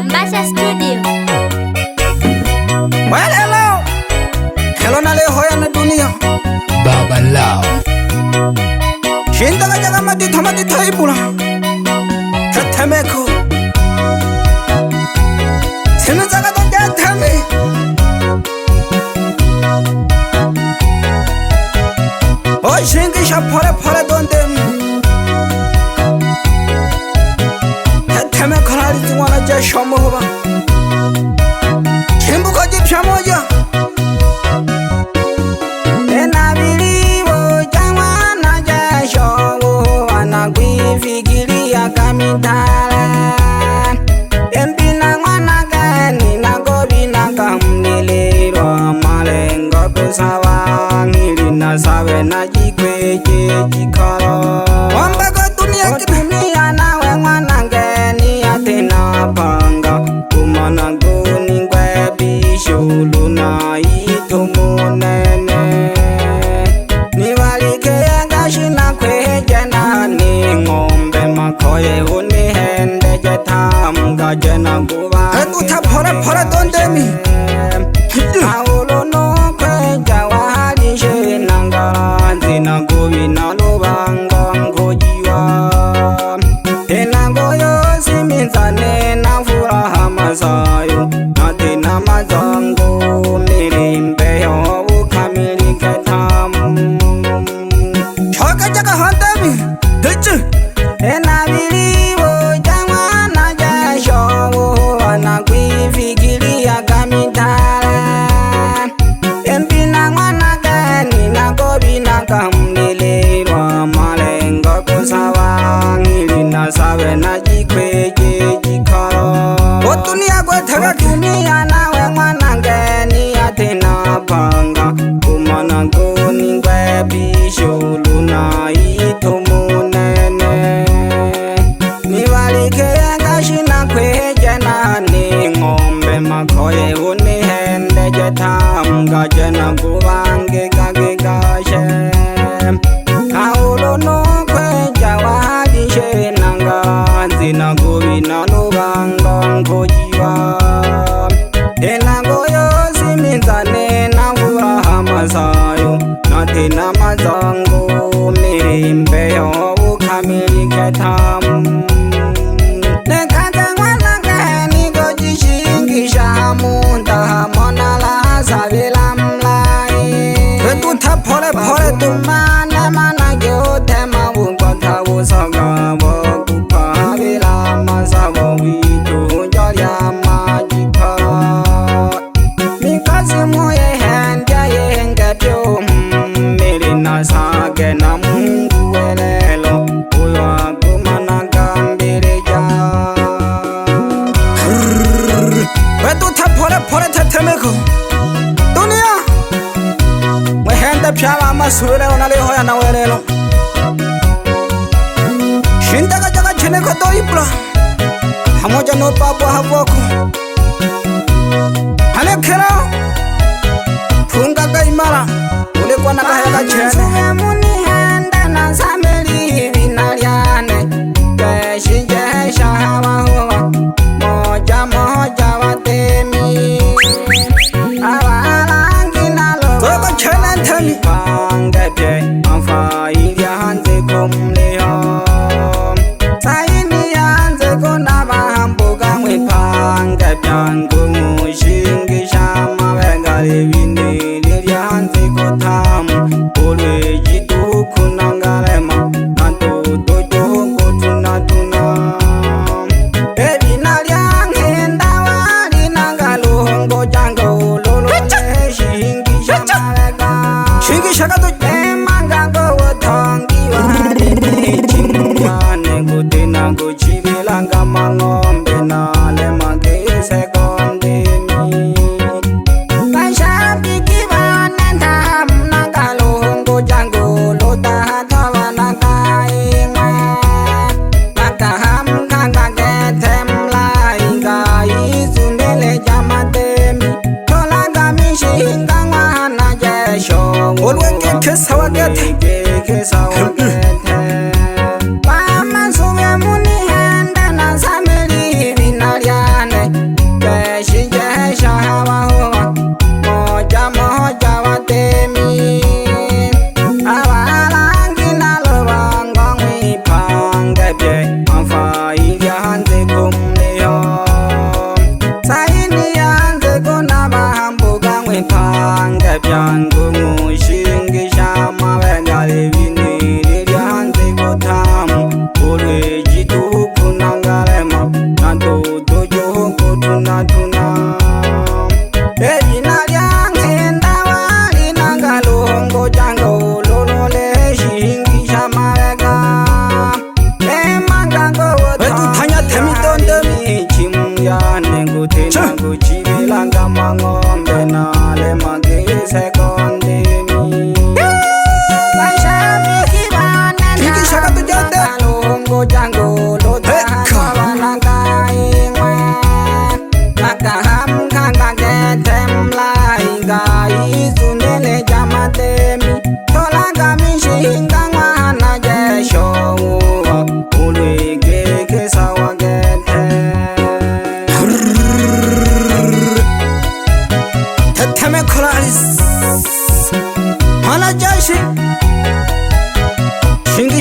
Mbasha Studio. Well, hello na leo hoya na dunia Baba Lao Shinda jaga mati taibula Tatameko Sina jaga to jatame O shingi sha pore donde Tatameko hali zingwana ja shomo hoba Shimbu ko jipsha moja Fikiria kamitala Empina mwana gani na gobi na kamnilirwa malengo kusawa ngili na sawe na jikweje jikalo Wambego dunia nawe mwana gani atena panga Kumana guni ngwe bishulu na itumunene Nivalike yangashi na kweje na ngombe makoye uni hende jetam gajena guva Etuta pora dondemi Aulo no kweja wali she nangara Zina guvi na lubanga ngojiwa Tena goyo siminzane na furaha masayo Na tena mazango mirimbe yo ukamilike tamu Choka jaga handami Ena bilibo jamana jasho Wana kuifikiria kamitala Empina mwana gani na gobi na kamnilirwa malengo kusawa ngili na sawe na jikweje jikalo O dunia gwetega dunia nawe mwana gani atena panga Kumana guni ngwe bishulu na itumunene Nivalike yangashi na kweje na ni ngombe makoye uni hende jetam gajena guvange gage gashe Kaulo no kweja wadi she nanga Zina guvi na lubanga ngojiwa Tena goyo siminzane na furaha masayo Na tena mazango mirimbe yo ukamilike tamu Nekate mwana gani gojishingisha hamunda Mona la savila mlai Wetuta pole tumane mana geote mawungo tavusoga Wokupa vila masawo witu njolya majikara Mikasi muye hendya yengetyo Milina sage na mungu welelo Uwa kumana gambirija Wetuta pole tetemeko Dunia Mwehende pyala masure unalihoya na welelo Shindaga jaga cheneko doibla Hamoja no papo havoko Hanekera Funga gaimara Ulekwa na kahega chene Muni henda na sameli vinaliane Jesha hawa huwa Moja watemi Awalangi nalo Toka chene ntemi Pangepye Amfa ilya hanze kumliho Saini hanze kuna mahambuga Mwipangepya ngumu shingisha mawengali vini Lirya hanze kutamu Ulwe jitu kunangalema Nantu dojo kutunatuna Ebi nalyange ndawali nangaluhongo jango Lolole shingisha mawega Shingisha kato Emangango wotongi wali Chimyane kutina kuchibilanga mangombe Nale magise kondemi Kashabiki vanenta Nangaluhongo jango Lotahatawa nakainga Nakaham kangagetemla Inga isundele jamatemi Tolagamishi inganga na jesho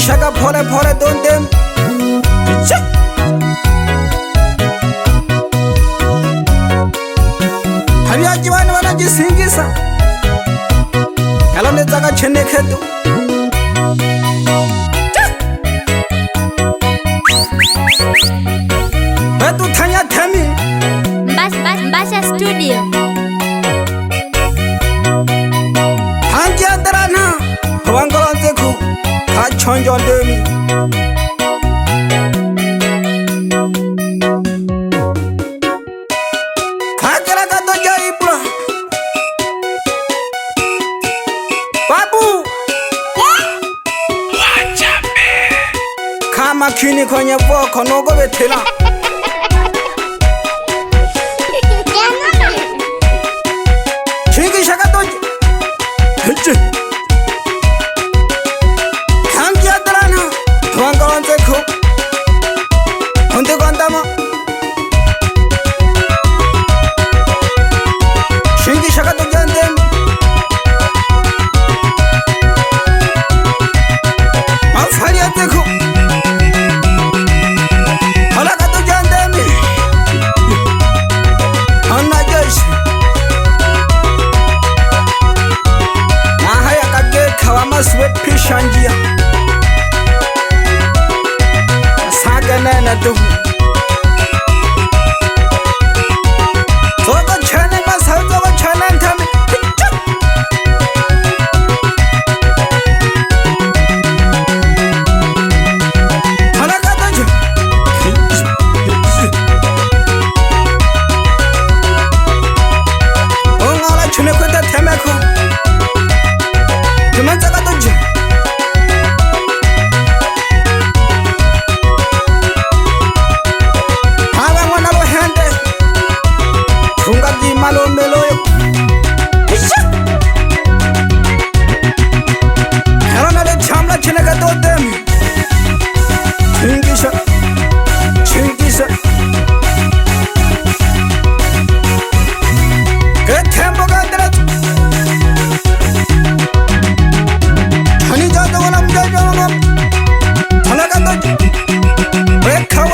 Shaka pore don't them. Hariyaji bana banajisingisa. Hello netaka chene ketu. Betu tanya temi. Mbasha studio. Hanji andarana. Wangolan zeku. Chonjo demi Kakara kato jai pura Babu Kama kini kwenye boko nogo betela Chingi shaka toji Wangalanze ku Hunde gwandama Shingi shaka to jandem Mafari ate ku Halaka to jandem Anna jesh Mahaya kage kawama sweat pishanjia Nana do Togo chane mas how to chane tami Halaka dojo Ongala chune kweta temeko Tumanzaka dojo Malo meloyo Herana le chamla chineka totem Chingisha Ke tempo gandra Hani jata wala mjaja wala Halaka toji Weka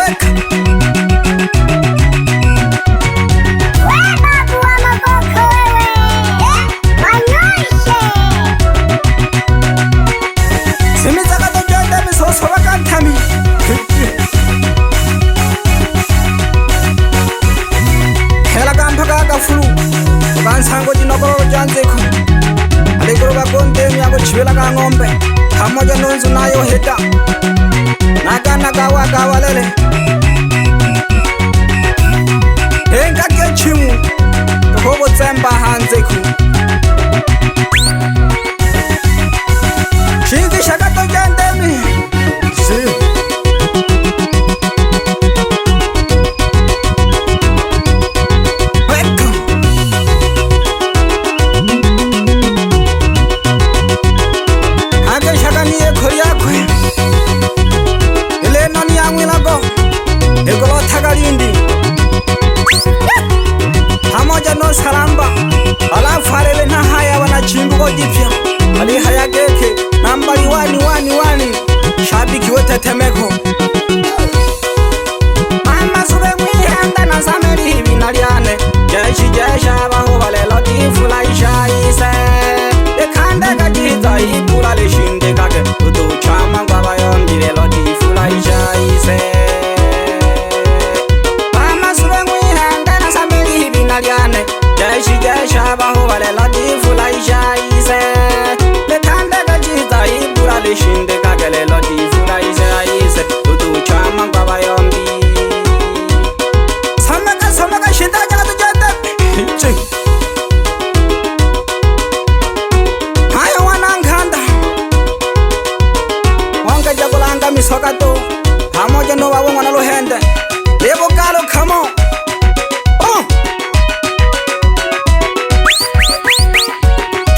Sango jinoko janzeku Alegoro bakonde miyago chibela ka ngombe Kamoja nunzu nayo heta Naga gawa lele Henga kechimu Tohobo zemba hanzeku Shingi shakato jandemi Ali hayageke nambari wani shabiki wote Temeko. Mama sube mwihenda na zameri hivi naliane jesha baho balelo tifula ishaise dekande gajiza ibula lishinde kage utu chama ngwa bayombi lelo tifula ishaise. Mama sube mwihenda na zameri hivi naliane jesha baho balelo tifula ishaise dekande gajiza ibula lishinde kage lelo tifula ishaise utu chama ngwa bayombi. Samaka shinda jaga tujende haya wanankanda wanga jagulanga misoka tu pamoja no wabongo na luhende lebo kalo kamo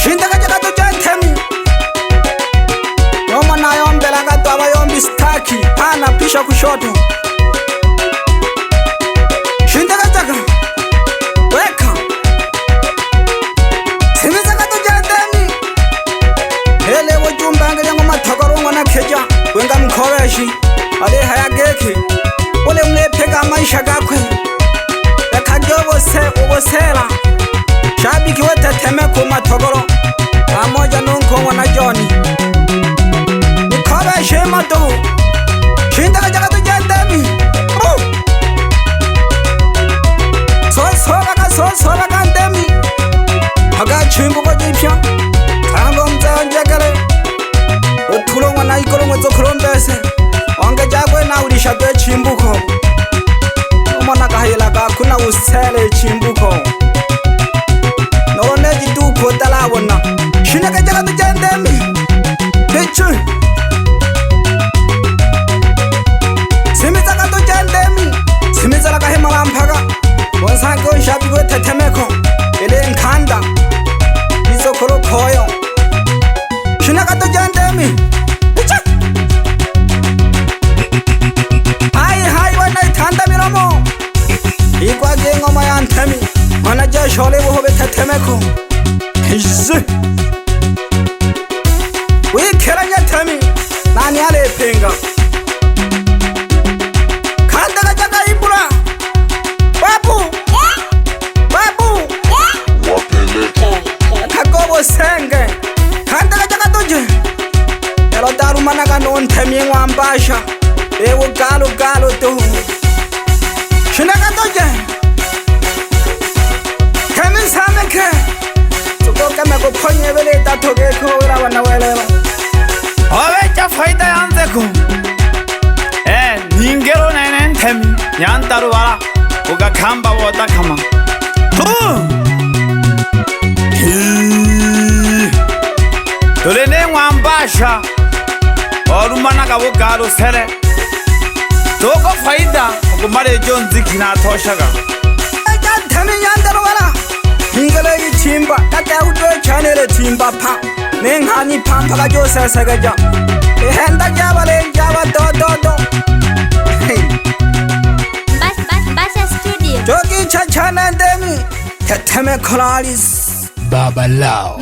shinda jaga tujende yoma na yombela ngatu abayombi staki pana pisha kushoto. Wenga mkoreshi ale hayageke ule mlepeka maisha gakwe yakajobose ubosela shabiki wote Temeko matogoro pamoja nunko na Johnny mkoreshi matu shinda kajaga tujendemi sosola kandemi haga chimbuko jipya tango mzee njekele utulongwa na ikolongwe zokulombese onge jagwe na ulisha dwe chimbuko umona kahila kakuna usele chimbuko nolone jiduko talawona shineke jaga tujendemi pichu simizaka tujendemi simizala kahima lampaka wonsake unshabigwe Temeko ele nkanda izokolo koyo shineke tujendemi. Igwa ngoma ya ntemi mana jesho le bohobe Temeko hizi wikera nyatemi nani ale penga kanda jaga ibura babu wapeleke kagobo senge kanda jaga tuje elo daru mana ga non ntemi ngwambasha ewo galo to shinaka toje kemi sameke tukoke meko ponye bele tatoke ko ura wana welela ovecha faida yanzeko ningero nene ntemi yantaru wala ugakamba wota kama tolene ngwambasha orumana gabo galo sere toko faida kumare jonzi kina toshaga ntemi yandaro wala ingele yitimba kaka udo channel timba pa nengani pampa ga jose sagaja ehenda jabale jaba do Basha Studio jogi chachana ndemi Temeko Baba Lao.